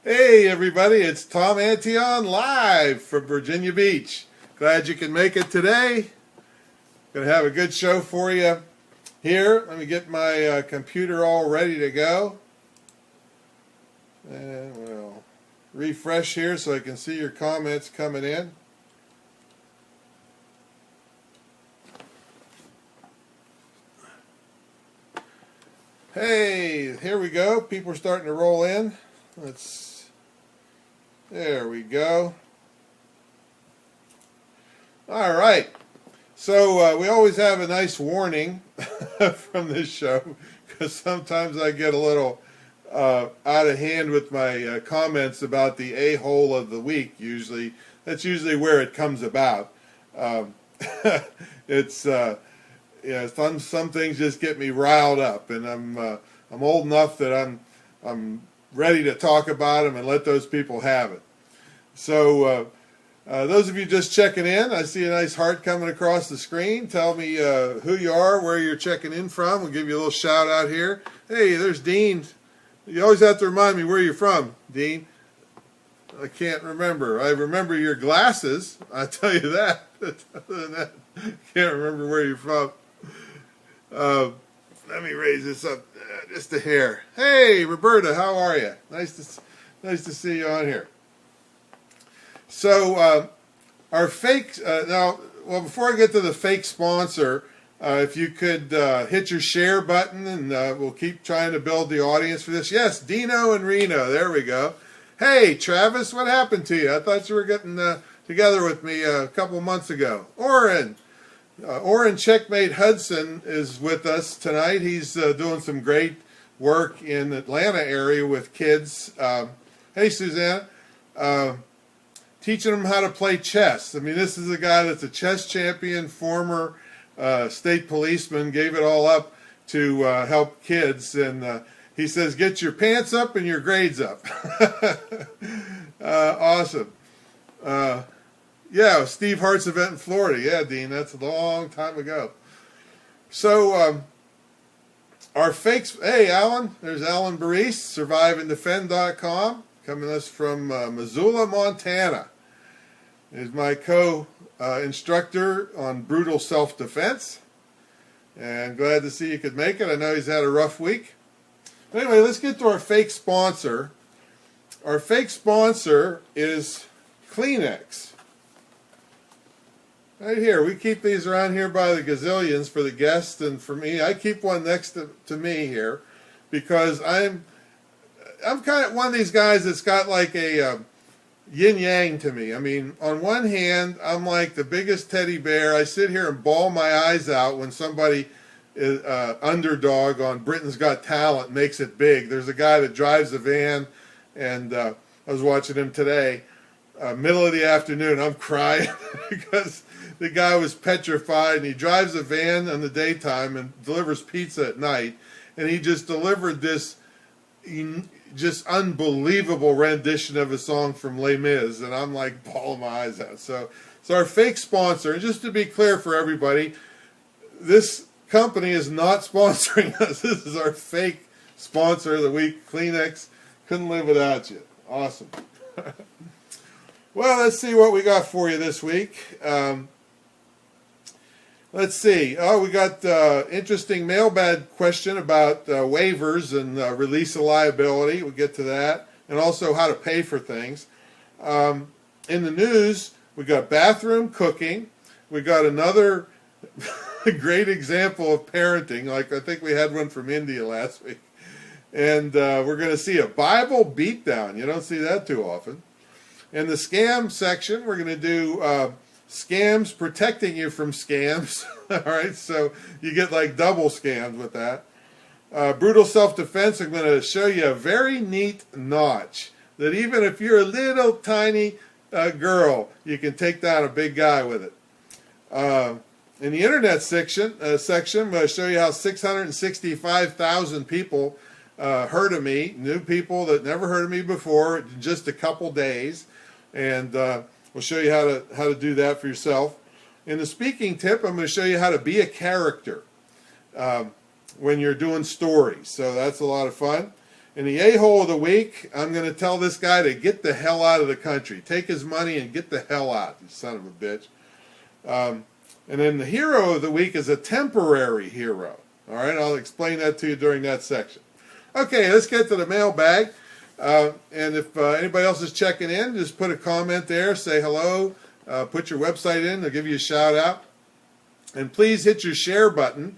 Hey everybody, it's Tom Antion live from Virginia Beach. Glad you can make it today. Gonna have a good show for you here. Let me get my computer all ready to go. And we'll refresh here so I can see your comments coming in. Hey, here we go. People are starting to roll in. There we go. All right. So we always have a nice warning from this show because sometimes I get a little out of hand with my comments about the a-hole of the week. That's usually where it comes about. It's some things just get me riled up, and I'm old enough that I'm ready to talk about them and let those people have it. So those of you just checking in, I see a nice heart coming across the screen. Tell me who you are, where you're checking in from. We'll give you a little shout out here. Hey, there's Dean. You always have to remind me where you're from, Dean. I can't remember. I remember your glasses, I tell you that. Other than that, I can't remember where you're from. Let me raise this up just a hair. Hey, Roberta, how are you? Nice to see you on here. So our fake before I get to the fake sponsor, if you could hit your share button, and we'll keep trying to build the audience for this. Yes, Dino and Reno. There we go. Hey, Travis, what happened to you? I thought you were getting together with me a couple months ago. Oren Checkmate Hudson is with us tonight. He's doing some great work in the Atlanta area with kids. Hey, Susanna. Teaching them how to play chess. I mean, this is a guy that's a chess champion, former state policeman, gave it all up to help kids. And he says, get your pants up and your grades up. Awesome. Yeah, Steve Hart's event in Florida. Yeah, Dean, that's a long time ago. So our fakes, hey, Alan, there's Alan Baris, surviveanddefend.com, coming to us from Missoula, Montana. He's my co-instructor on brutal self-defense. And glad to see you could make it. I know he's had a rough week. But anyway, let's get to our fake sponsor. Our fake sponsor is Kleenex. Right here, we keep these around here by the gazillions for the guests and for me. I keep one next to me here because I'm kind of one of these guys that's got like a yin-yang to me. I mean, on one hand, I'm like the biggest teddy bear. I sit here and bawl my eyes out when somebody is underdog on Britain's Got Talent makes it big. There's a guy that drives a van, and I was watching him today. Middle of the afternoon, I'm crying because the guy was petrified, and he drives a van in the daytime and delivers pizza at night, and he just delivered this just unbelievable rendition of a song from Les Mis, and I'm like bawling my eyes out. So our fake sponsor, and just to be clear for everybody, this company is not sponsoring us. This is our fake sponsor of the week, Kleenex. Couldn't live without you. Awesome. Well, let's see what we got for you this week. Let's see. Oh, we got interesting mailbag question about waivers and release of liability. We'll get to that. And also how to pay for things. In the news, we got bathroom cooking. We got another great example of parenting. Like I think we had one from India last week. And we're going to see a Bible beatdown. You don't see that too often. In the scam section, we're going to do scams protecting you from scams. All right, so you get like double scams with that. Brutal self-defense, I'm going to show you a very neat notch that even if you're a little tiny girl, you can take down a big guy with it. In the internet section, I'm going to show you how 665,000 people heard of me, new people that never heard of me before, in just a couple days. And we'll show you how to do that for yourself. In the speaking tip, I'm going to show you how to be a character when you're doing stories. So that's a lot of fun. In the a-hole of the week, I'm going to tell this guy to get the hell out of the country. Take his money and get the hell out, you son of a bitch. And then the hero of the week is a temporary hero. All right, I'll explain that to you during that section. Okay, let's get to the mailbag. And if anybody else is checking in, just put a comment there, say hello, put your website in, they'll give you a shout out. And please hit your share button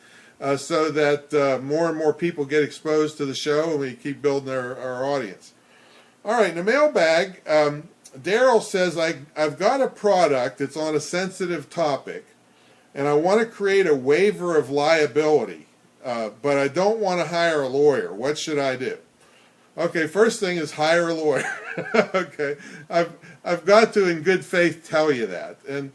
so that more and more people get exposed to the show and we keep building our audience. All right, in the mailbag, Daryl says, I've got a product that's on a sensitive topic, and I want to create a waiver of liability, but I don't want to hire a lawyer. What should I do? Okay, first thing is hire a lawyer. Okay, I've got to, in good faith, tell you that. And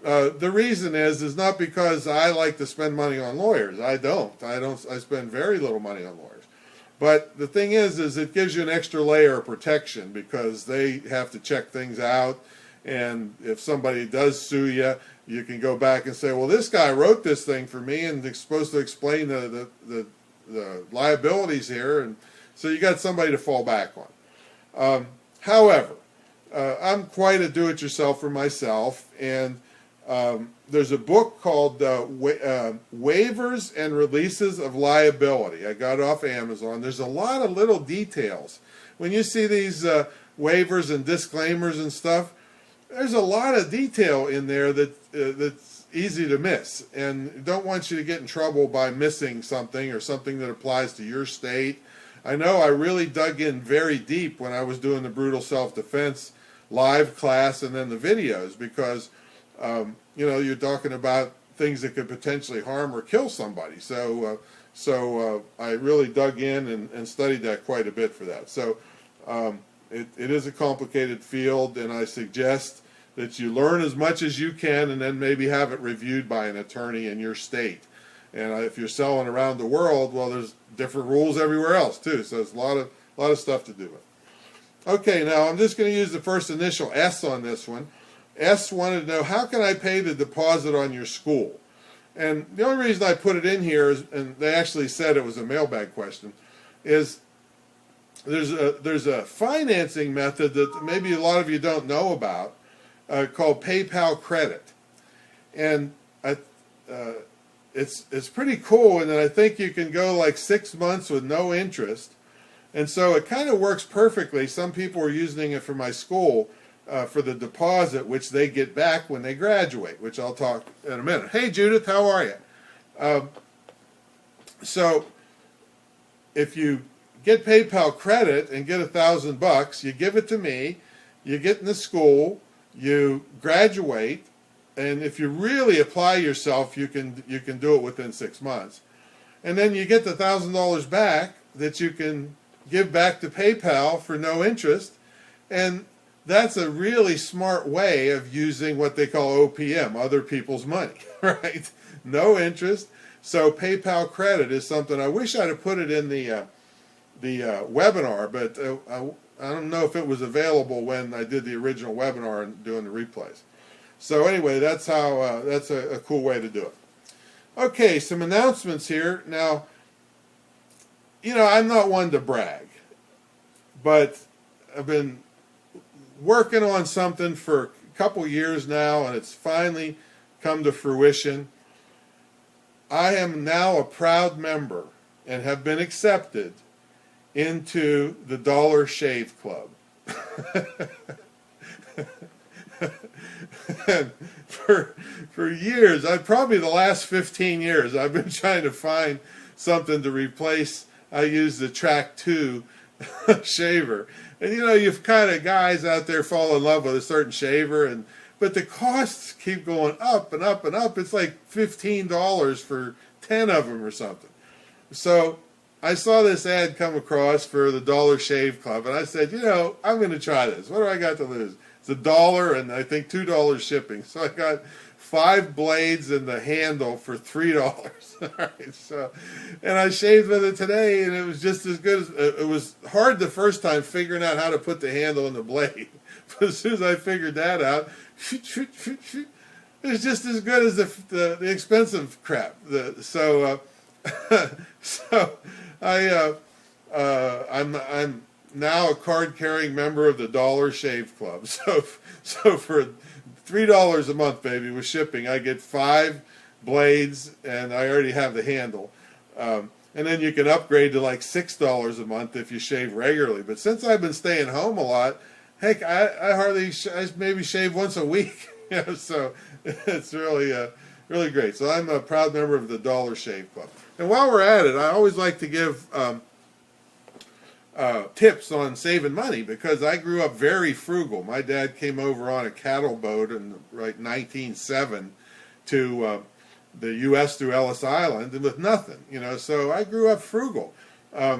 the reason is not because I like to spend money on lawyers. I don't. I spend very little money on lawyers. But the thing is it gives you an extra layer of protection because they have to check things out. And if somebody does sue you, you can go back and say, well, this guy wrote this thing for me and is supposed to explain the liabilities here. And so you got somebody to fall back on. However, I'm quite a do-it-yourselfer myself, and there's a book called Waivers and Releases of Liability. I got it off Amazon. There's a lot of little details. When you see these waivers and disclaimers and stuff, there's a lot of detail in there that's easy to miss, and don't want you to get in trouble by missing something or something that applies to your state. I know I really dug in very deep when I was doing the Brutal Self-Defense live class and then the videos because, you're talking about things that could potentially harm or kill somebody. So I really dug in and studied that quite a bit for that. So it is a complicated field, and I suggest that you learn as much as you can and then maybe have it reviewed by an attorney in your state. And if you're selling around the world, well, there's different rules everywhere else too. So it's a lot of stuff to do with. Okay, now I'm just going to use the first initial S on this one. S wanted to know, how can I pay the deposit on your school? And the only reason I put it in here is, and they actually said it was a mailbag question, is there's a financing method that maybe a lot of you don't know about called PayPal Credit. And it's pretty cool, and then I think you can go like 6 months with no interest. And so it kind of works perfectly. Some people are using it for my school for the deposit, which they get back when they graduate, which I'll talk in a minute. Hey, Judith, how are you? So if you get PayPal credit and get $1,000, you give it to me, you get in the school, you graduate, and if you really apply yourself, you can do it within 6 months. And then you get the $1,000 back that you can give back to PayPal for no interest. And that's a really smart way of using what they call OPM, other people's money, right? No interest. So PayPal credit is something, I wish I'd have put it in the webinar, but I don't know if it was available when I did the original webinar and doing the replays. So anyway, that's how that's a cool way to do it. Okay, some announcements here. Now, I'm not one to brag, but I've been working on something for a couple years now, and it's finally come to fruition. I am now a proud member and have been accepted into the Dollar Shave Club. And for years, probably the last 15 years, I've been trying to find something to replace. I use the Track 2 shaver. And you've kind of guys out there fall in love with a certain shaver, but the costs keep going up and up and up. It's like $15 for 10 of them or something. So I saw this ad come across for the Dollar Shave Club, and I said, I'm going to try this. What do I got to lose? It's $1 and I think $2 shipping. So I got 5 blades and the handle for $3. All right, so, and I shaved with it today, and it was just as good as, it was hard the first time figuring out how to put the handle in the blade. But as soon as I figured that out, it was just as good as the expensive crap. So I I'm now a card-carrying member of the Dollar Shave Club. So for $3 a month, baby, with shipping, I get 5 blades, and I already have the handle. And then you can upgrade to like $6 a month if you shave regularly. But since I've been staying home a lot, heck, I maybe shave once a week. So it's really great. So I'm a proud member of the Dollar Shave Club. And while we're at it, I always like to give tips on saving money, because I grew up very frugal. My dad came over on a cattle boat in 1907 to the U.S. through Ellis Island with nothing, So I grew up frugal. I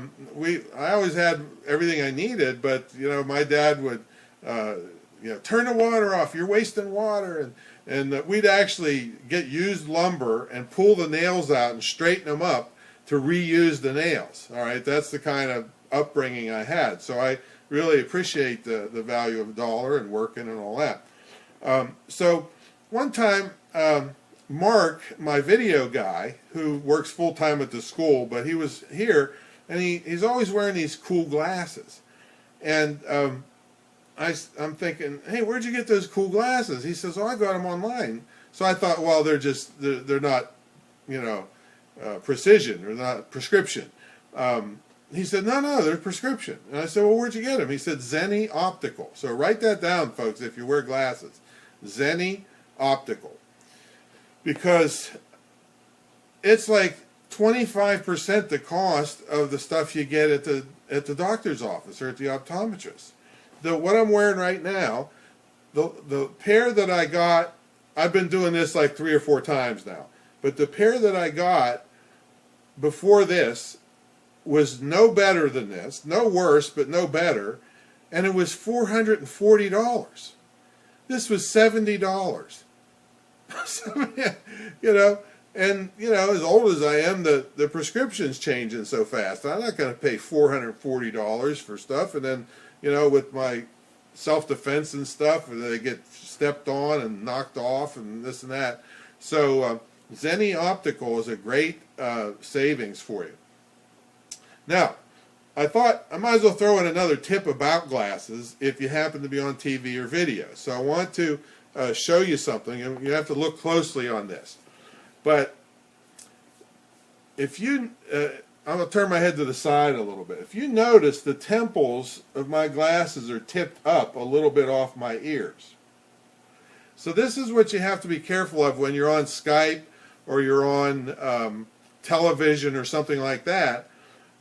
always had everything I needed, but my dad would turn the water off. You're wasting water, and we'd actually get used lumber and pull the nails out and straighten them up to reuse the nails. All right, that's the kind of upbringing I had. So I really appreciate the value of a dollar and working and all that. So one time, Mark, my video guy, who works full-time at the school, but he was here, and he's always wearing these cool glasses. And I'm thinking, hey, where'd you get those cool glasses? He says, oh, I got them online. So I thought, well, they're not, precision, or not prescription. He said, no, they're prescription. And I said, well, where'd you get them? He said, Zenny Optical. So write that down, folks, if you wear glasses. Zenny Optical. Because it's like 25% the cost of the stuff you get at the doctor's office or at the optometrist. What I'm wearing right now, the pair that I got, I've been doing this like 3 or 4 times now, but the pair that I got before this was no better than this, no worse, but no better, and it was $440. This was $70. And as old as I am, the prescription's changing so fast. I'm not going to pay $440 for stuff, and then with my self-defense and stuff, they get stepped on and knocked off and this and that. So Zenny Optical is a great savings for you. Now, I thought I might as well throw in another tip about glasses if you happen to be on TV or video. So I want to show you something, and you have to look closely on this. But if you, I'm going to turn my head to the side a little bit. If you notice, the temples of my glasses are tipped up a little bit off my ears. So this is what you have to be careful of when you're on Skype or you're on television or something like that.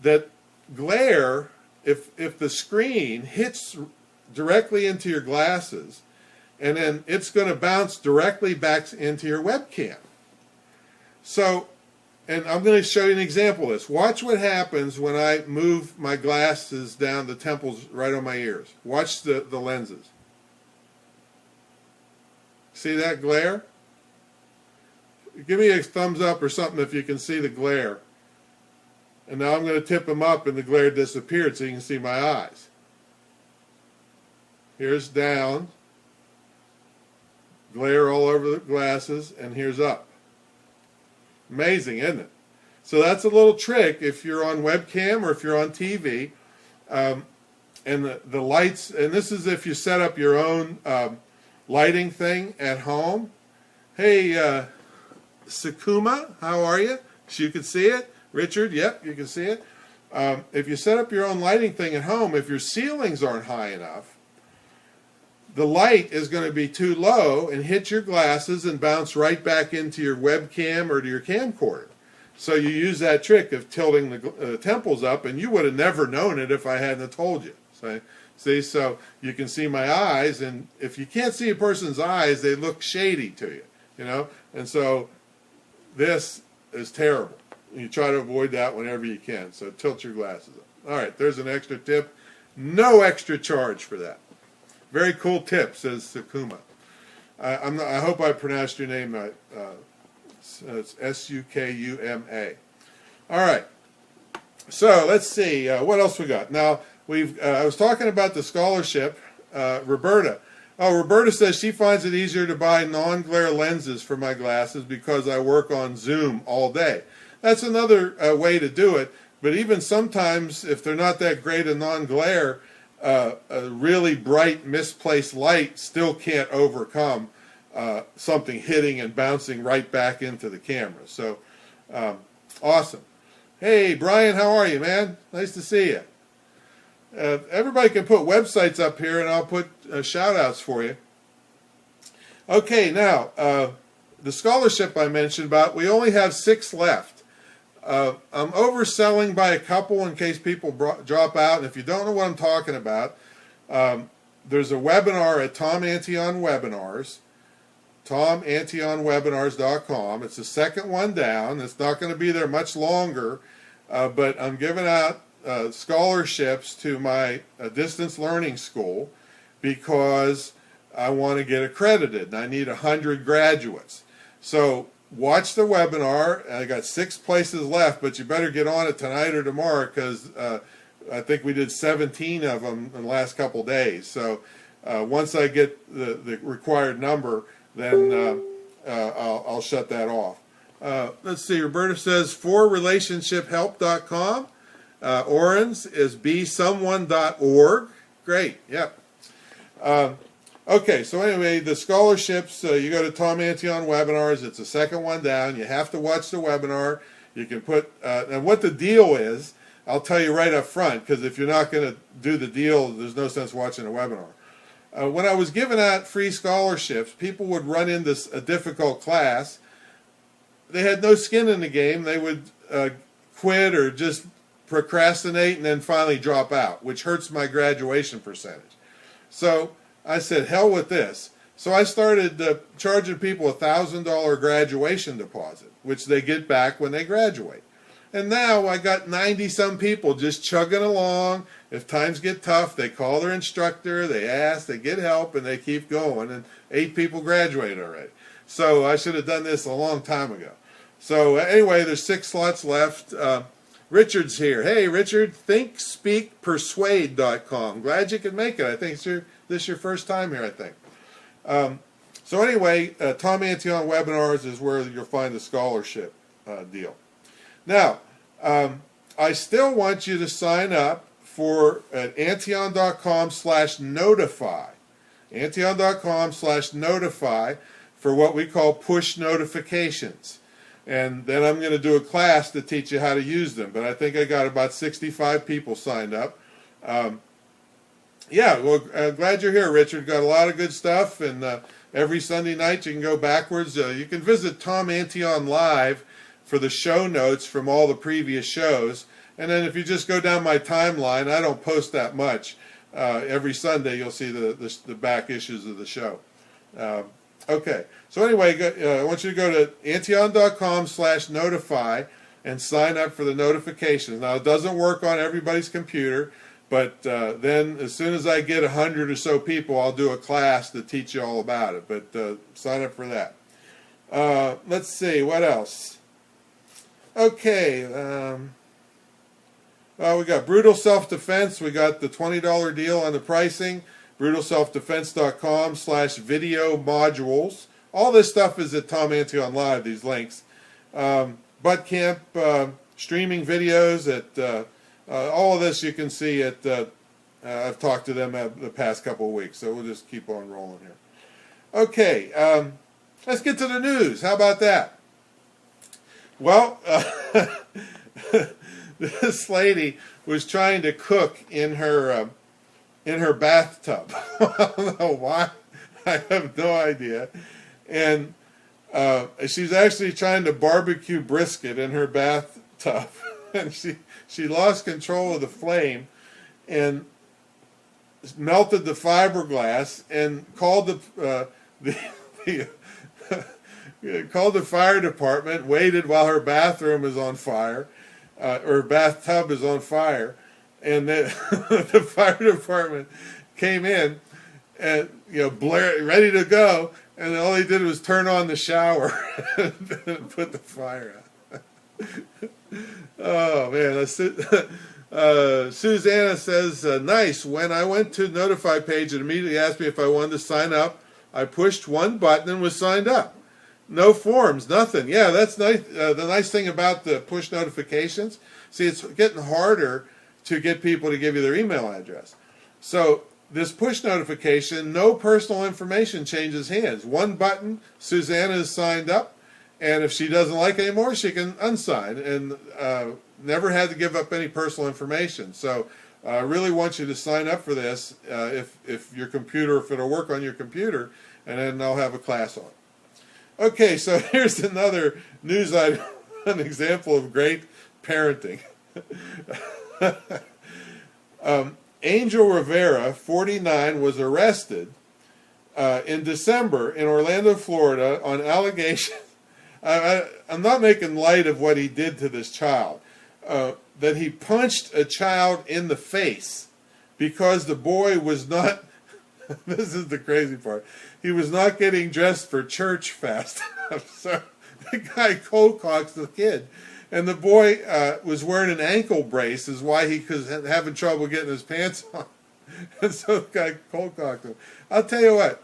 That glare, if the screen hits directly into your glasses, and then it's going to bounce directly back into your webcam. So, and I'm going to show you an example of this. Watch what happens when I move my glasses down the temples right on my ears. Watch the lenses. See that glare? Give me a thumbs up or something if you can see the glare. And now I'm going to tip them up and the glare disappeared so you can see my eyes. Here's down. Glare all over the glasses, and here's up. Amazing, isn't it? So that's a little trick if you're on webcam or if you're on TV. And the lights, and this is if you set up your own lighting thing at home. Hey, Sakuma, how are you? You can see it. Richard, yep, you can see it. If you set up your own lighting thing at home, if your ceilings aren't high enough, the light is going to be too low and hit your glasses and bounce right back into your webcam or to your camcorder. So you use that trick of tilting the temples up, and you would have never known it if I hadn't told you. So you can see my eyes, and if you can't see a person's eyes, they look shady to you, And so this is terrible. You try to avoid that whenever you can. So tilt your glasses up. All right, there's an extra tip. No extra charge for that. Very cool tip, says Sakuma. I hope I pronounced your name right. It's S-U-K-U-M-A. All right. So let's see. What else we got? Now, I was talking about the scholarship. Roberta. Oh, Roberta says she finds it easier to buy non-glare lenses for my glasses because I work on Zoom all day. That's another way to do it. But even sometimes, if they're not that great a non-glare, a really bright misplaced light still can't overcome something hitting and bouncing right back into the camera. So awesome. Hey Brian, how are you, man? Nice to see you. Everybody can put websites up here and I'll put shout outs for you. Okay, now the scholarship I mentioned about, we only have 6 left. I'm overselling by a couple in case people drop out, and if you don't know what I'm talking about, there's a webinar at Tom Antion Webinars, tomantionwebinars.com. It's the second one down. It's not going to be there much longer, but I'm giving out scholarships to my distance learning school because I want to get accredited, and I need 100 graduates. So watch the webinar. I got 6 places left, but you better get on it tonight or tomorrow because I think we did 17 of them in the last couple days. So once I get the required number, then I'll shut that off. Let's see. Roberta says forrelationshiphelp.com. Oren's is besomeone.org. Great. Yep. Okay, so anyway, the scholarships, you go to Tom Antion Webinars. It's the second one down. You have to watch the webinar. You can put, and what the deal is, I'll tell you right up front, because if you're not going to do the deal, there's no sense watching a webinar. When I was giving out free scholarships, people would run into a difficult class. They had no skin in the game. They would quit or just procrastinate and then finally drop out, which hurts my graduation percentage. So I said, hell with this. So I started charging people a $1,000 graduation deposit, which they get back when they graduate. And now I got 90-some people just chugging along. If times get tough, they call their instructor, they ask, they get help, and they keep going. And 8 people graduated already. So I should have done this a long time ago. So anyway, there's 6 slots left. Richard's here. Hey, Richard, thinkspeakpersuade.com. Glad you could make it. I think this is your first time here, I think. So anyway, Tom Antion Webinars is where you'll find the scholarship deal. Now, I still want you to sign up for at antion.com/notify. Antion.com/notify for what we call push notifications. And then I'm going to do a class to teach you how to use them. But I think I got about 65 people signed up. Yeah, well, glad you're here, Richard. Got a lot of good stuff. And every Sunday night you can go backwards. You can visit Tom Antion Live for the show notes from all the previous shows. And then if you just go down my timeline, I don't post that much. Every Sunday you'll see the back issues of the show. Okay, so anyway, I want you to go to antion.com/notify and sign up for the notifications. Now, it doesn't work on everybody's computer, but then as soon as I get 100 or so people, I'll do a class to teach you all about it. But sign up for that. Let's see, what else? Okay, well, we got Brutal Self-Defense. We got the $20 deal on the pricing. BrutalSelfDefense.com/video modules. All this stuff is at Tom Antion Live, these links. Butt Camp, streaming videos, at all of this you can see at, I've talked to them the past couple of weeks, so we'll just keep on rolling here. Okay, let's get to the news. How about that? Well, this lady was trying to cook in her bathtub. I don't know why. I have no idea. And she's actually trying to barbecue brisket in her bathtub. And she lost control of the flame and melted the fiberglass and called called the fire department, waited while her bathroom is on fire, or bathtub is on fire. And the fire department came in and, ready to go, and all they did was turn on the shower and put the fire out. Oh man, Susanna says, nice. When I went to the notify page, it immediately asked me if I wanted to sign up. I pushed one button and was signed up. No forms, nothing. Yeah, that's nice. The nice thing about the push notifications, see, it's getting harder to get people to give you their email address. So this push notification, no personal information changes hands. One button, Susanna is signed up, and if she doesn't like it anymore, she can unsign, and never had to give up any personal information. So I really want you to sign up for this if your computer, if it'll work on your computer, and then I'll have a class on it. Okay, so here's another news item, an example of great parenting. Angel Rivera, 49, was arrested in December in Orlando, Florida, on allegations. I'm not making light of what he did to this child, that he punched a child in the face because the boy was not, this is the crazy part, he was not getting dressed for church fast enough. So the guy cold cocks the kid. And the boy was wearing an ankle brace, is why he was having trouble getting his pants on. And so the guy cold cocked him. I'll tell you what,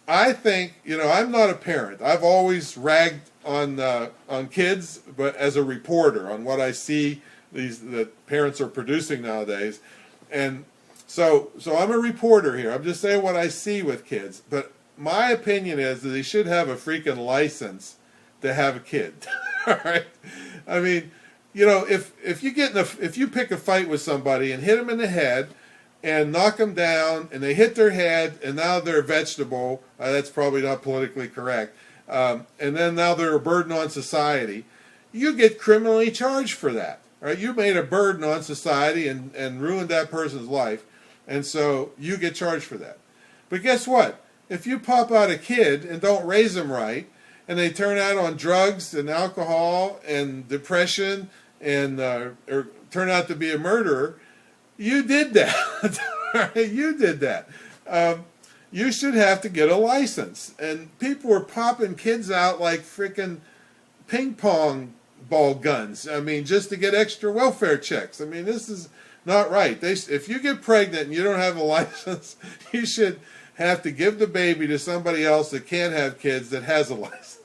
I think, I'm not a parent. I've always ragged on kids, but as a reporter, on what I see that parents are producing nowadays. And so I'm a reporter here. I'm just saying what I see with kids. But my opinion is that they should have a freaking license to have a kid. All right? I mean, if you pick a fight with somebody and hit them in the head and knock them down, and they hit their head, and now they're a vegetable, that's probably not politically correct, and then now they're a burden on society, you get criminally charged for that. Right? You made a burden on society and ruined that person's life, and so you get charged for that. But guess what? If you pop out a kid and don't raise them right, and they turn out on drugs and alcohol and depression and or turn out to be a murderer, you did that. You did that. You should have to get a license. And people were popping kids out like freaking ping pong ball guns. I mean, just to get extra welfare checks. I mean, this is not right. If you get pregnant and you don't have a license, you should have to give the baby to somebody else that can't have kids that has a license.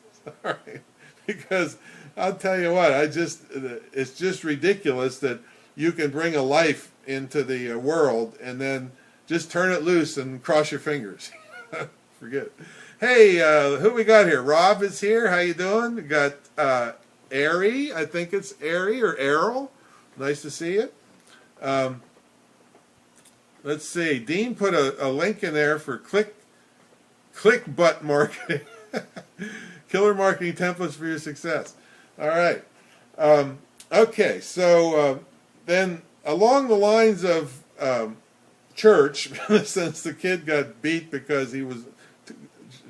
All right? Because I'll tell you what, it's just ridiculous that you can bring a life into the world and then just turn it loose and cross your fingers. Forget it. Hey, who we got here? Rob is here. How you doing? We got Ari. I think it's Ari or Errol. Nice to see you. Let's see. Dean put a link in there for click butt marketing. Killer marketing templates for your success. All right. Okay. So then along the lines of church, since the kid got beat because he was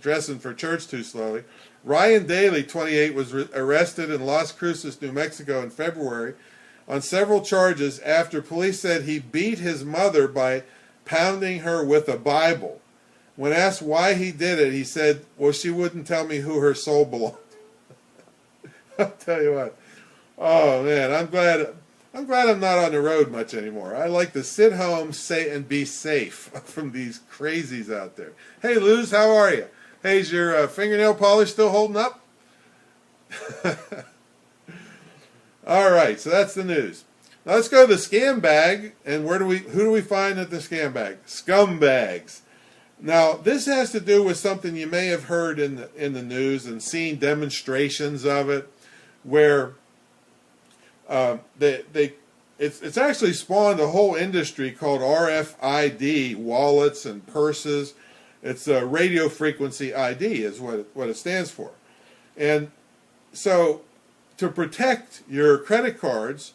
dressing for church too slowly, Ryan Daly, 28, was arrested in Las Cruces, New Mexico in February on several charges after police said he beat his mother by pounding her with a Bible. When asked why he did it, he said, well, she wouldn't tell me who her soul belonged. I'll tell you what. Oh, man, I'm glad I'm not on the road much anymore. I like to sit home, and be safe from these crazies out there. Hey, Luz, how are you? Hey, is your fingernail polish still holding up? All right, so that's the news. Now let's go to the scam bag, and who do we find at the scam bag? Scumbags. Now, this has to do with something you may have heard in the news and seen demonstrations of it, where it's actually spawned a whole industry called RFID wallets and purses. It's a radio frequency ID is what it stands for. And so to protect your credit cards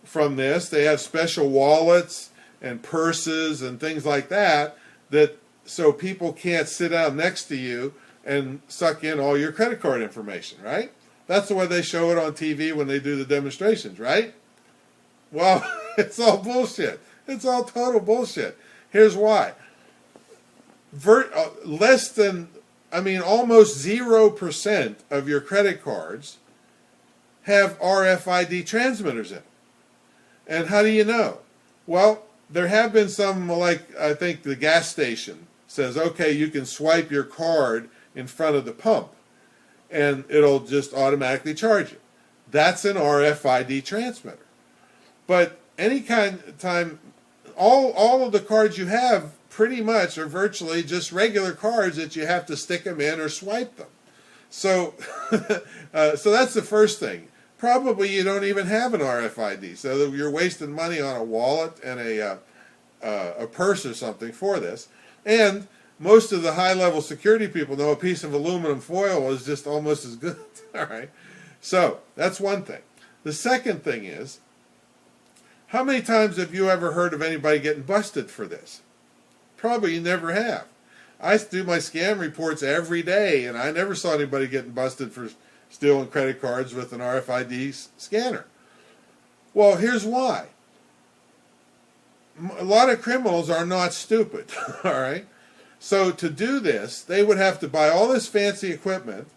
from this, they have special wallets and purses and things like that so people can't sit down next to you and suck in all your credit card information, right? That's the way they show it on TV when they do the demonstrations, right? Well, it's all bullshit. It's all total bullshit. Here's why. Almost 0% of your credit cards have RFID transmitters in them. And how do you know? Well, there have been some, like I think the gas station says, okay, you can swipe your card in front of the pump. and it'll just automatically charge you. That's an RFID transmitter. But any kind of time, all of the cards you have pretty much are virtually just regular cards that you have to stick them in or swipe them. So, so that's the first thing. Probably you don't even have an RFID, so you're wasting money on a wallet and a purse or something for this. And most of the high-level security people know a piece of aluminum foil is just almost as good. All right. So that's one thing. The second thing is, how many times have you ever heard of anybody getting busted for this? Probably you never have. I do my scam reports every day, and I never saw anybody getting busted for stealing credit cards with an RFID scanner. Well, here's why. A lot of criminals are not stupid, all right? So to do this, they would have to buy all this fancy equipment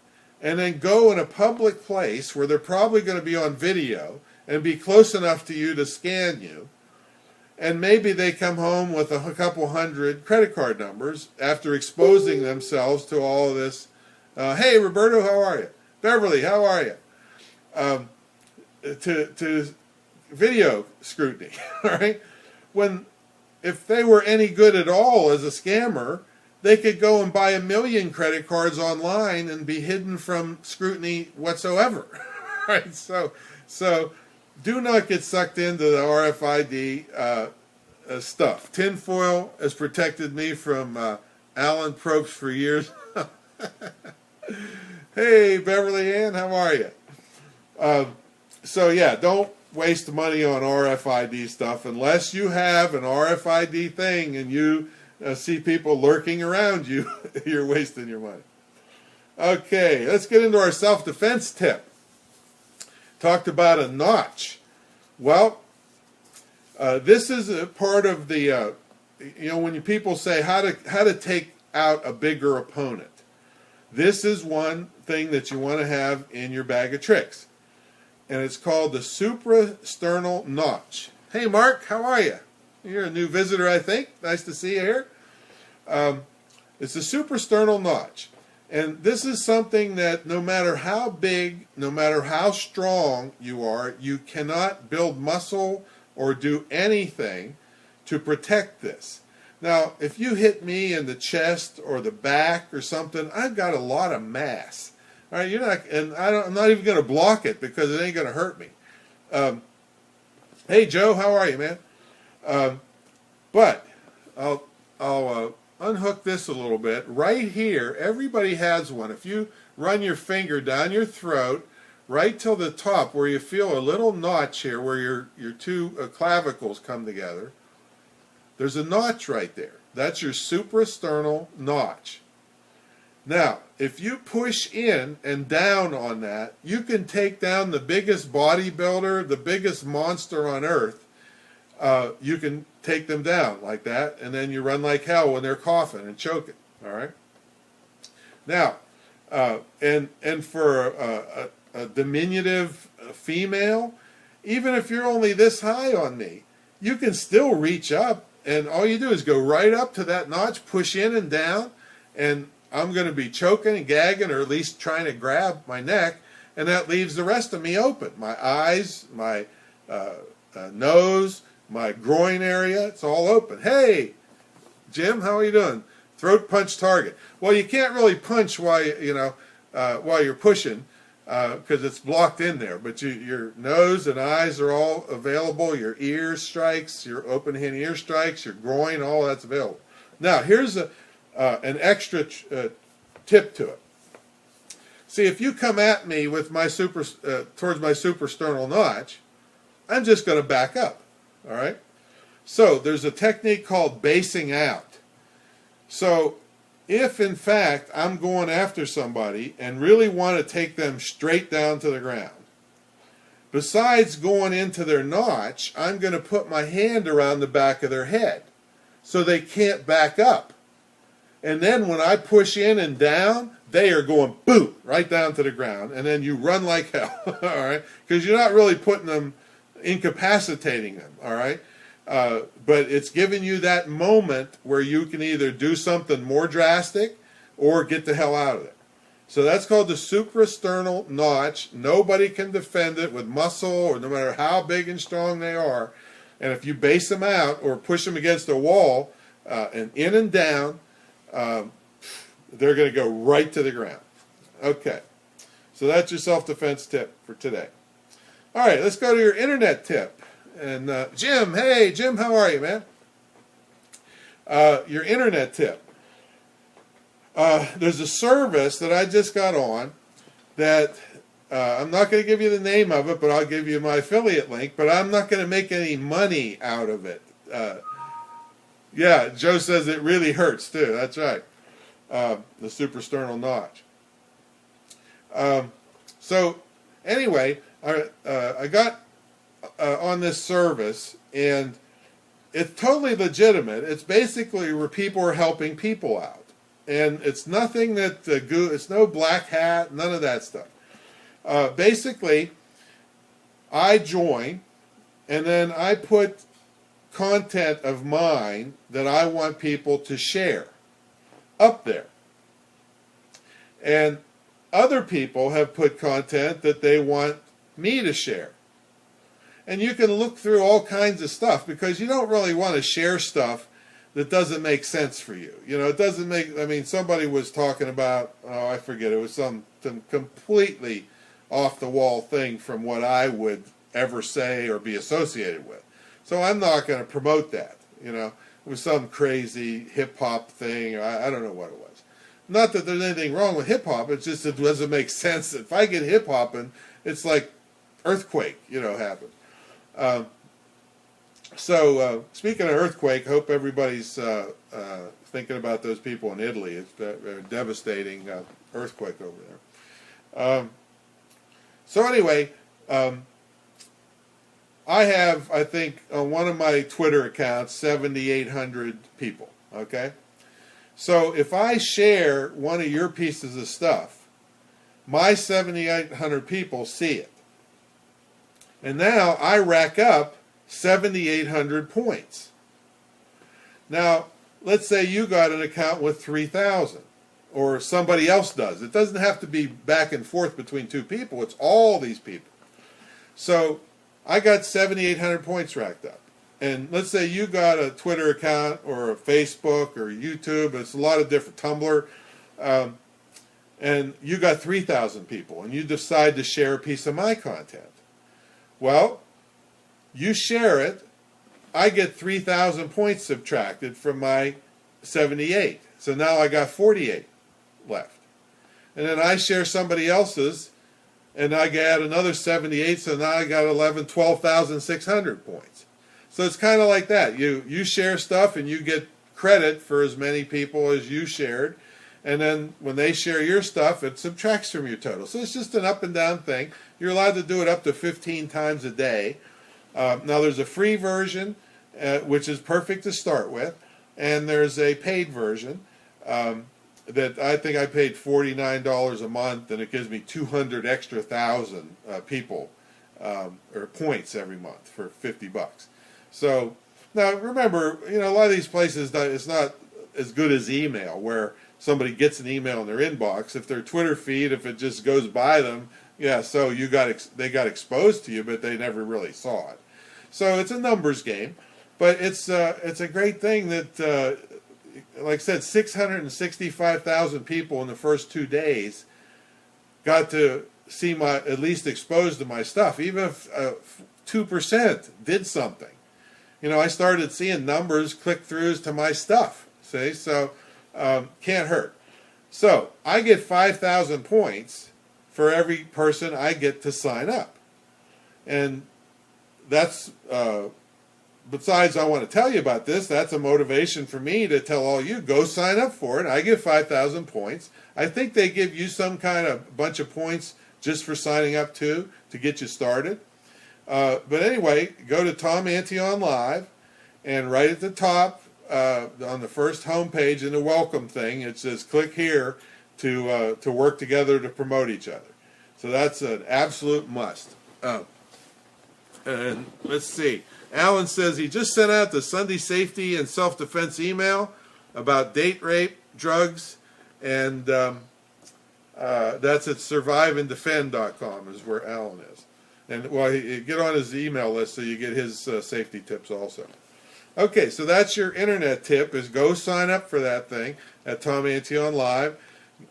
and then go in a public place where they're probably going to be on video and be close enough to you to scan you. And maybe they come home with a couple hundred credit card numbers after exposing themselves to all of this. Hey, Roberto, how are you? Beverly, how are you? To video scrutiny, all right? If they were any good at all as a scammer, they could go and buy 1 million credit cards online and be hidden from scrutiny whatsoever, right? So do not get sucked into the RFID stuff. Tinfoil has protected me from Alan Probst for years. Hey, Beverly Ann, how are you? So yeah, don't waste money on RFID stuff unless you have an RFID thing and you see people lurking around you. You're wasting your money. Okay, let's get into our self-defense tip. Talked about a notch. Well, this is a part of the, when people say how to take out a bigger opponent. This is one thing that you want to have in your bag of tricks. And it's called the suprasternal notch. Hey, Mark, how are you? You're a new visitor, I think. Nice to see you here. It's the suprasternal notch. And this is something that no matter how big, no matter how strong you are, you cannot build muscle or do anything to protect this. Now, if you hit me in the chest or the back or something, I've got a lot of mass. All right, I'm not even going to block it because it ain't going to hurt me. Hey, Joe, how are you, man? But I'll unhook this a little bit. Right here, everybody has one. If you run your finger down your throat, right till the top where you feel a little notch here where your two clavicles come together, there's a notch right there. That's your suprasternal notch. Now, if you push in and down on that, you can take down the biggest bodybuilder, the biggest monster on earth. You can take them down like that, and then you run like hell when they're coughing and choking. All right. Now, and for a diminutive female, even if you're only this high on me, you can still reach up, and all you do is go right up to that notch, push in and down, and I'm going to be choking and gagging, or at least trying to grab my neck, and that leaves the rest of me open. My eyes, my nose, my groin area, it's all open. Hey, Jim, how are you doing? Throat punch target. Well, you can't really punch while you're pushing because it's blocked in there, but your nose and eyes are all available. Your ear strikes, your open hand ear strikes, your groin, all that's available. Now, here's an extra tip to it. See, if you come at me with my towards my suprasternal notch, I'm just going to back up. All right. So there's a technique called basing out. So if in fact I'm going after somebody and really want to take them straight down to the ground, besides going into their notch, I'm going to put my hand around the back of their head so they can't back up. And then when I push in and down, they are going boom right down to the ground, and then you run like hell. All right, because you're not really putting them, incapacitating them. All right, but it's giving you that moment where you can either do something more drastic or get the hell out of it. So that's called the suprasternal notch. Nobody can defend it with muscle, or no matter how big and strong they are. And if you base them out or push them against a wall and in and down, they're going to go right to the ground. Okay, so that's your self-defense tip for today. All right, let's go to your internet tip. And Jim, hey, Jim, how are you, man? Your internet tip. There's a service that I just got on that I'm not going to give you the name of it, but I'll give you my affiliate link, but I'm not going to make any money out of it. Yeah, Joe says it really hurts too. That's right. The suprasternal notch. So anyway, I got on this service, and it's totally legitimate. It's basically where people are helping people out. And it's nothing that it's no black hat, none of that stuff. Basically, I join, and then I put content of mine that I want people to share up there. And other people have put content that they want me to share. And you can look through all kinds of stuff, because you don't really want to share stuff that doesn't make sense for you. You know, it doesn't make, I mean, somebody was talking about, oh, I forget, it was some completely off-the-wall thing from what I would ever say or be associated with. So I'm not going to promote that, you know. It was some crazy hip-hop thing, or I don't know what it was. Not that there's anything wrong with hip-hop, it's just it doesn't make sense. If I get hip-hopping, it's like earthquake, you know, happen. So, speaking of earthquake, hope everybody's thinking about those people in Italy. It's a devastating earthquake over there. So anyway, I have, I think, on one of my Twitter accounts, 7,800 people, okay? So if I share one of your pieces of stuff, my 7,800 people see it. And now I rack up 7,800 points. Now, let's say you got an account with 3,000, or somebody else does. It doesn't have to be back and forth between two people. It's all these people. So I got 7,800 points racked up. And let's say you got a Twitter account or a Facebook or YouTube. It's a lot of different, Tumblr. And you got 3,000 people, and you decide to share a piece of my content. Well, you share it, I get 3,000 points subtracted from my 78. So now I got 48 left. And then I share somebody else's, and I add another 78, so now I got 12,600 points. So it's kind of like that. You share stuff, and you get credit for as many people as you shared. And then when they share your stuff, it subtracts from your total. So it's just an up and down thing. You're allowed to do it up to 15 times a day. Now there's a free version, which is perfect to start with, and there's a paid version that I think I paid $49 a month, and it gives me 200 extra thousand people or points every month for $50. So now remember, you know, a lot of these places, it's not as good as email, where somebody gets an email in their inbox. If their Twitter feed, if it just goes by them, yeah, so they got exposed to you, but they never really saw it. So it's a numbers game, but it's a great thing that, like I said, 665,000 people in the first 2 days got to see at least exposed to my stuff. Even if 2% did something, you know, I started seeing numbers, click-throughs to my stuff. See, so can't hurt. So I get 5,000 points for every person I get to sign up, and that's, besides I want to tell you about this, that's a motivation for me to tell all you, go sign up for it. I get 5,000 points. I think they give you some kind of bunch of points just for signing up too, to get you started. But anyway, go to Tom Antion Live, and right at the top, on the first homepage in the welcome thing, it says click here to work together to promote each other. So that's an absolute must. And let's see. Alan says he just sent out the Sunday safety and self-defense email about date rape, drugs, and That's at surviveanddefend.com is where Alan is. And well, get on his email list so you get his safety tips also. Okay, so that's your internet tip, is go sign up for that thing at Tom Antion Live.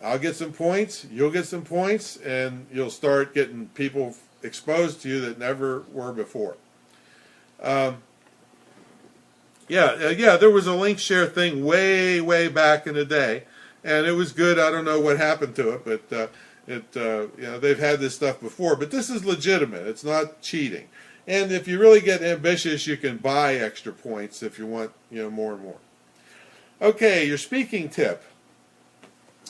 I'll get some points, you'll get some points, and you'll start getting people exposed to you that never were before. There was a link share thing way back in the day, and it was good. I don't know what happened to it, but they've had this stuff before. But this is legitimate. It's not cheating. And if you really get ambitious, you can buy extra points if you want, more and more. Okay, your speaking tip.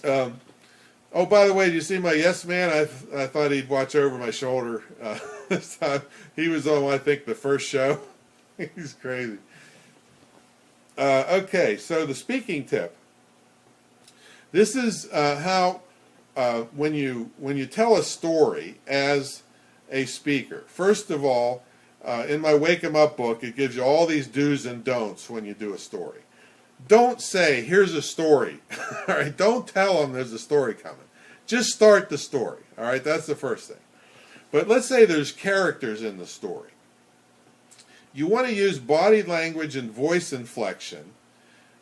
Oh, by the way, did you see my yes man? I thought he'd watch over my shoulder this time. He was on, I think, the first show. He's crazy. Okay, so the speaking tip. This is how when you tell a story as a speaker. First of all, in my Wake 'em Up book, it gives you all these do's and don'ts when you do a story. Don't say, here's a story. All right, don't tell them there's a story coming. Just start the story. All right, that's the first thing. But let's say there's characters in the story. You want to use body language and voice inflection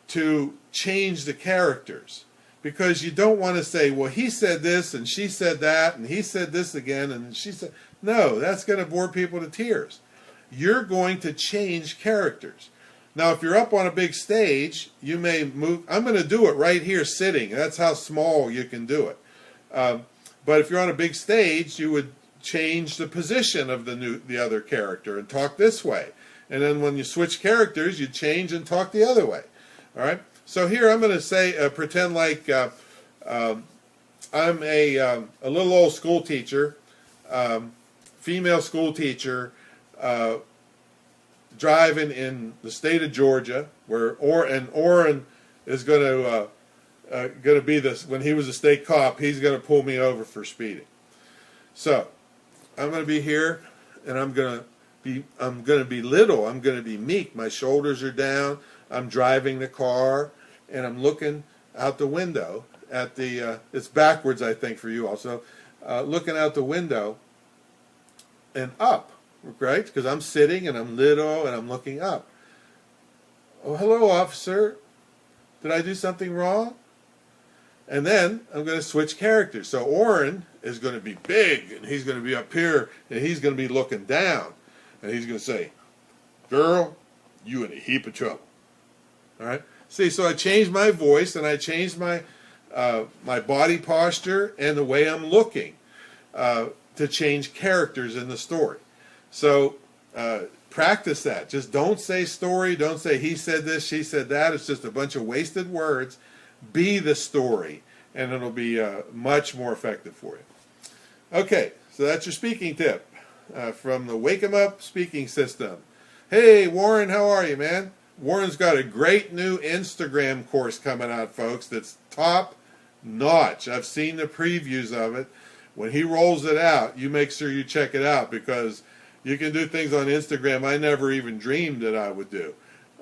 to change the characters, because you don't want to say, well, he said this and she said that and he said this again and she said, no, that's going to bore people to tears. You're going to change characters. Now, if you're up on a big stage, you may move. I'm going to do it right here sitting. That's how small you can do it. But if you're on a big stage, you would change the position of the other character and talk this way. And then when you switch characters, you change and talk the other way. All right. So here I'm going to say, pretend like I'm a little old school teacher, female school teacher, driving in the state of Georgia, where Orrin is going to be this. When he was a state cop, he's going to pull me over for speeding. So I'm going to be here, and I'm going to be little. I'm going to be meek. My shoulders are down. I'm driving the car, and I'm looking out the window at the. It's backwards, I think, for you also. Looking out the window and up, right? Because I'm sitting and I'm little and I'm looking up. Oh, hello, officer. Did I do something wrong? And then I'm going to switch characters. So Orrin is going to be big, and he's going to be up here, and he's going to be looking down. And he's going to say, girl, you in a heap of trouble. All right? See, so I changed my voice, and I changed my my body posture and the way I'm looking to change characters in the story. So practice that. Just don't say story. Don't say he said this, she said that. It's just a bunch of wasted words. Be the story, and it'll be much more effective for you. Okay, so that's your speaking tip from the Wake 'em Up speaking system. Hey, Warren, how are you, man? Warren's got a great new Instagram course coming out, folks, that's top notch. I've seen the previews of it. When he rolls it out, you make sure you check it out, because you can do things on Instagram I never even dreamed that I would do.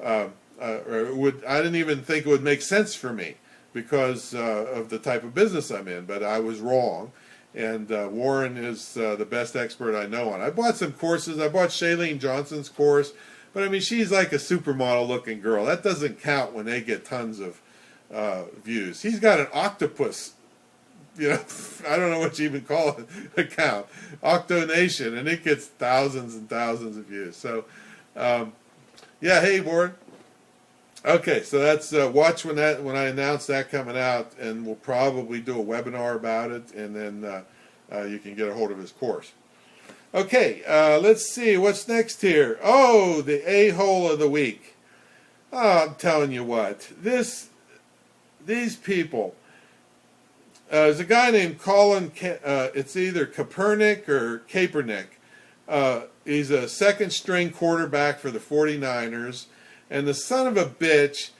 I didn't even think it would make sense for me because of the type of business I'm in, but I was wrong. And Warren is the best expert I know on. I bought some courses. I bought Shailene Johnson's course, but I mean, she's like a supermodel looking girl. That doesn't count when they get tons of views. He's got an octopus, I don't know what you even call it, account, Octonation, and it gets thousands and thousands of views. So, hey, Warren. Okay, so that's watch when I announce that coming out, and we'll probably do a webinar about it, and then you can get a hold of his course. Okay, let's see what's next here. Oh, the a-hole of the week. Oh, I'm telling you what, these people. There's a guy named Colin. It's either Kaepernick or Kaepernick. He's a second-string quarterback for the 49ers. And the son of a bitch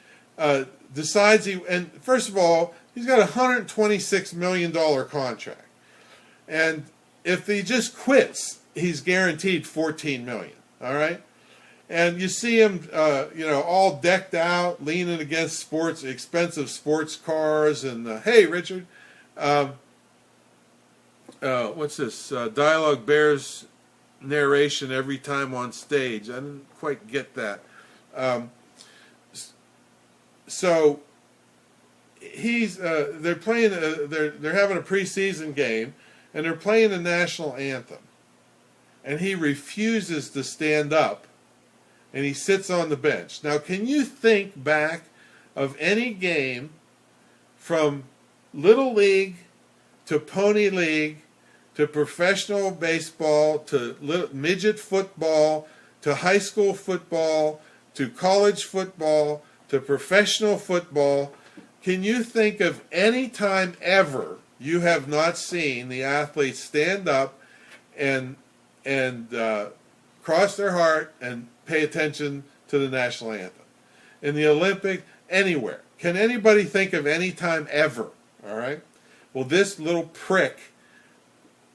decides and first of all, he's got a $126 million contract. And if he just quits, he's guaranteed $14 million. All right? And you see him, all decked out, leaning against expensive sports cars. And, hey, Richard, what's this? Dialogue bears narration every time on stage. I didn't quite get that. So they're playing. They're having a preseason game, and they're playing the national anthem, and he refuses to stand up, and he sits on the bench. Now, can you think back of any game from Little League to Pony League to professional baseball to midget football to high school football to college football to professional football? Can you think of any time ever you have not seen the athletes stand up and cross their heart and pay attention to the national anthem? In the Olympics, anywhere. Can anybody think of any time ever? All right? Well, this little prick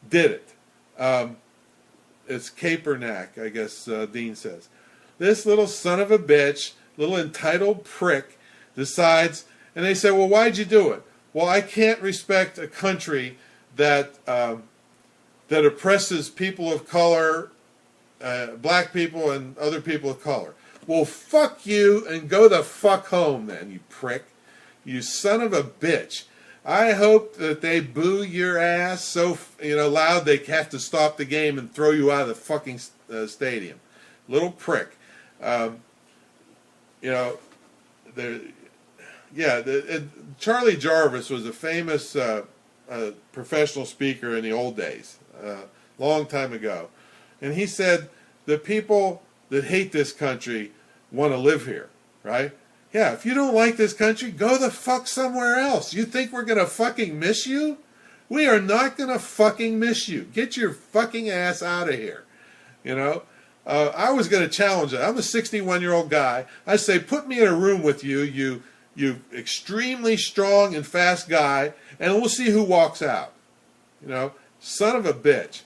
did it. It's Capernack, I guess Dean says. This little son of a bitch, little entitled prick, decides, and they say, well, why'd you do it? Well, I can't respect a country that oppresses people of color, black people and other people of color. Well, fuck you and go the fuck home then, you prick. You son of a bitch. I hope that they boo your ass so loud they have to stop the game and throw you out of the fucking stadium. Little prick. Charlie Jarvis was a famous professional speaker in the old days, long time ago. And he said, the people that hate this country want to live here, right? Yeah, if you don't like this country, go the fuck somewhere else. You think we're going to fucking miss you? We are not going to fucking miss you. Get your fucking ass out of here. I was going to challenge it. I'm a 61-year-old guy. I say, put me in a room with you, you extremely strong and fast guy, and we'll see who walks out. Son of a bitch.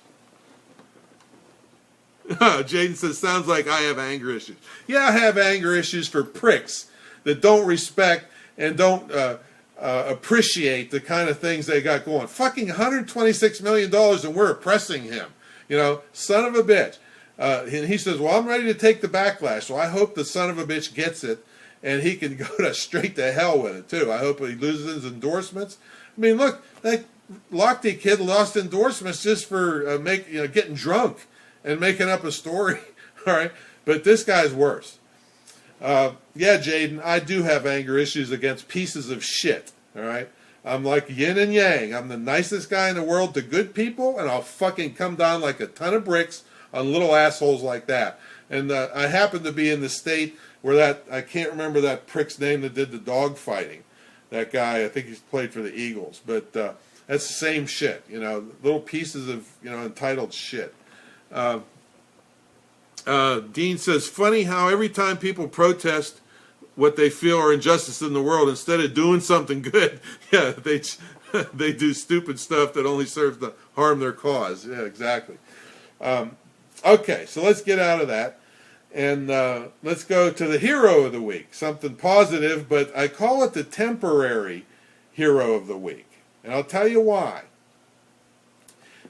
Jaden says, sounds like I have anger issues. Yeah, I have anger issues for pricks that don't respect and don't appreciate the kind of things they got going. Fucking $126 million and we're oppressing him. Son of a bitch. And he says, well, I'm ready to take the backlash. Well, I hope the son of a bitch gets it and he can go straight to hell with it, too. I hope he loses his endorsements. I mean, look, that Lochte kid lost endorsements just for getting drunk and making up a story. All right? But this guy's worse. Yeah, Jaden, I do have anger issues against pieces of shit. All right? I'm like yin and yang. I'm the nicest guy in the world to good people, and I'll fucking come down like a ton of bricks on little assholes like that. And I happen to be in the state where I can't remember that prick's name that did the dog fighting. That guy, I think he's played for the Eagles. But that's the same shit, little pieces of, entitled shit. Dean says, funny how every time people protest what they feel are injustice in the world, instead of doing something good, yeah, they do stupid stuff that only serves to harm their cause. Yeah, exactly. Okay, so let's get out of that. And let's go to the hero of the week, something positive, but I call it the temporary hero of the week. And I'll tell you why.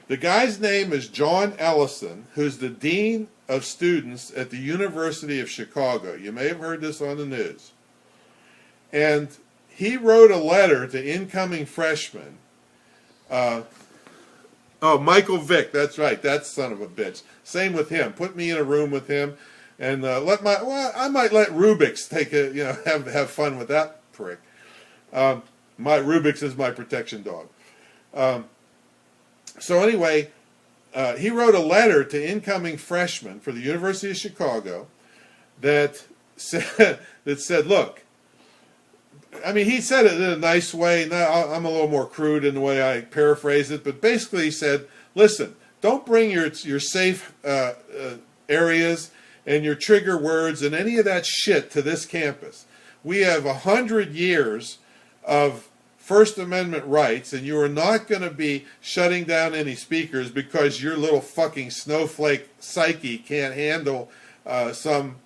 The guy's name is John Ellison, who's the Dean of Students at the University of Chicago. You may have heard this on the news. And he wrote a letter to incoming freshmen. Michael Vick, that's right, that son of a bitch. Same with him. Put me in a room with him. And I might let Rubik's have fun with that prick. Rubik's is my protection dog. So anyway, he wrote a letter to incoming freshmen for the University of Chicago that said, look, I mean, he said it in a nice way. Now, I'm a little more crude in the way I paraphrase it, but basically he said, listen, don't bring your safe areas and your trigger words and any of that shit to this campus. We have 100 years of First Amendment rights, and you are not going to be shutting down any speakers because your little fucking snowflake psyche can't handle some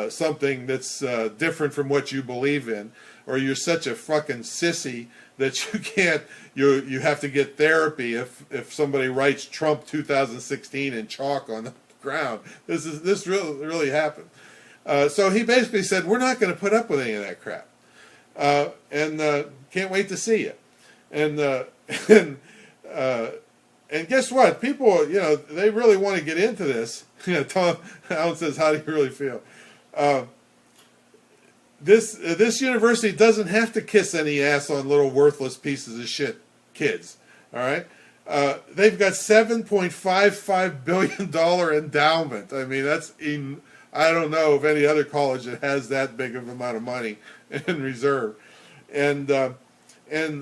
something that's different from what you believe in, or you're such a fucking sissy that you can't, you have to get therapy if somebody writes Trump 2016 in chalk on the ground. This really happened. So he basically said, we're not going to put up with any of that crap, and can't wait to see it. And and guess what? People, they really want to get into this. Tom Allen says, how do you really feel? This university doesn't have to kiss any ass on little worthless pieces of shit kids. All right, they've got $7.55 billion endowment. I mean, I don't know of any other college that has that big of an amount of money in reserve, and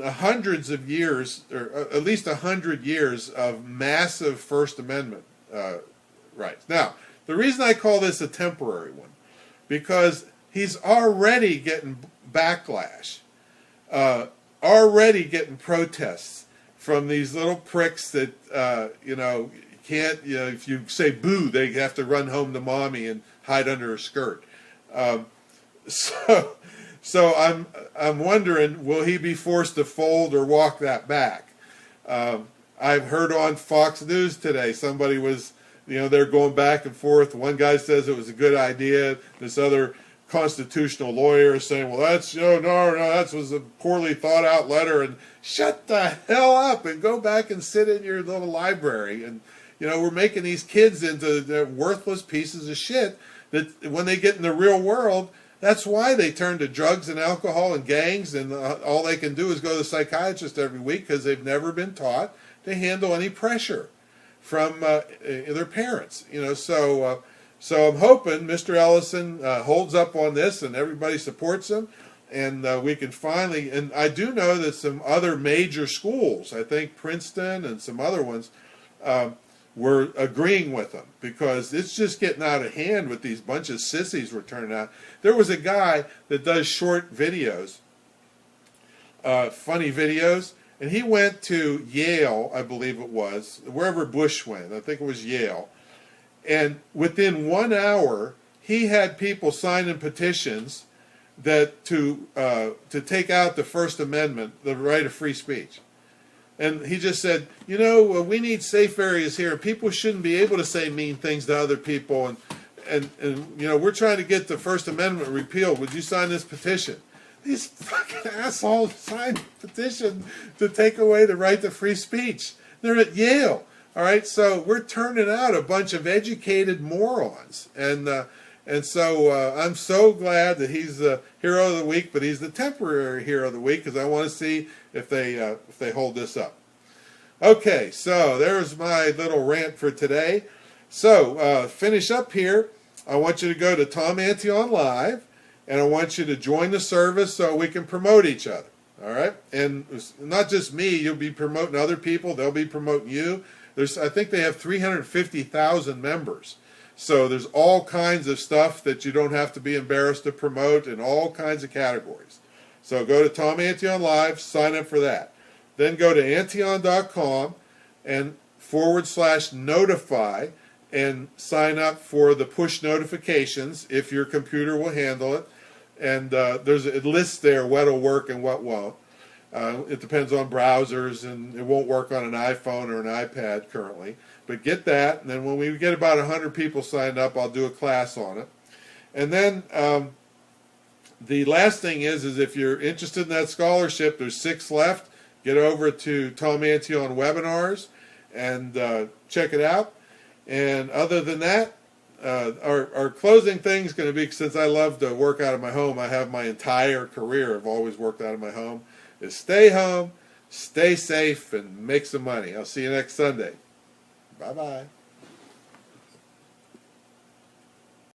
hundreds of years, or at least 100 years of massive First Amendment rights. Now, the reason I call this a temporary one, because he's already getting backlash, already getting protests from these little pricks that, can't, if you say boo, they have to run home to mommy and hide under her skirt. So I'm wondering, will he be forced to fold or walk that back? I've heard on Fox News today, somebody was, they're going back and forth. One guy says it was a good idea. This other constitutional lawyer is saying, well, that's, no, that was a poorly thought out letter. And shut the hell up and go back and sit in your little library. And, we're making these kids into worthless pieces of shit that when they get in the real world, that's why they turn to drugs and alcohol and gangs, and all they can do is go to the psychiatrist every week because they've never been taught to handle any pressure from their parents. So I'm hoping Mr. Ellison holds up on this and everybody supports him, and we can finally. And I do know that some other major schools, I think Princeton and some other ones, were agreeing with them, because it's just getting out of hand with these bunch of sissies we're turning out. There was a guy that does short videos, funny videos, and he went to Yale, I believe it was, wherever Bush went, I think it was Yale, and within 1 hour, he had people signing petitions that to take out the First Amendment, the right of free speech. And he just said, we need safe areas here. People shouldn't be able to say mean things to other people. And we're trying to get the First Amendment repealed. Would you sign this petition? These fucking assholes signed a petition to take away the right to free speech. They're at Yale. All right, so we're turning out a bunch of educated morons. And so I'm so glad that he's the hero of the week, but he's the temporary hero of the week, because I want to see if they hold this up. Okay, so there's my little rant for today. So finish up here. I want you to go to Tom Antion Live, and I want you to join the service so we can promote each other. All right, and not just me. You'll be promoting other people. They'll be promoting you. I think they have 350,000 members. So there's all kinds of stuff that you don't have to be embarrassed to promote in all kinds of categories. So go to Tom Antion Live, sign up for that. Then go to Antion.com and /notify and sign up for the push notifications if your computer will handle it. And it lists there what'll work and what won't. It depends on browsers, and it won't work on an iPhone or an iPad currently. But get that, and then when we get about 100 people signed up, I'll do a class on it. And then the last thing is if you're interested in that scholarship, there's 6 left. Get over to Tom Antion Webinars and check it out. And other than that, our closing thing is going to be, since I love to work out of my home, I have my entire career, I've always worked out of my home, is stay home, stay safe, and make some money. I'll see you next Sunday. Bye-bye.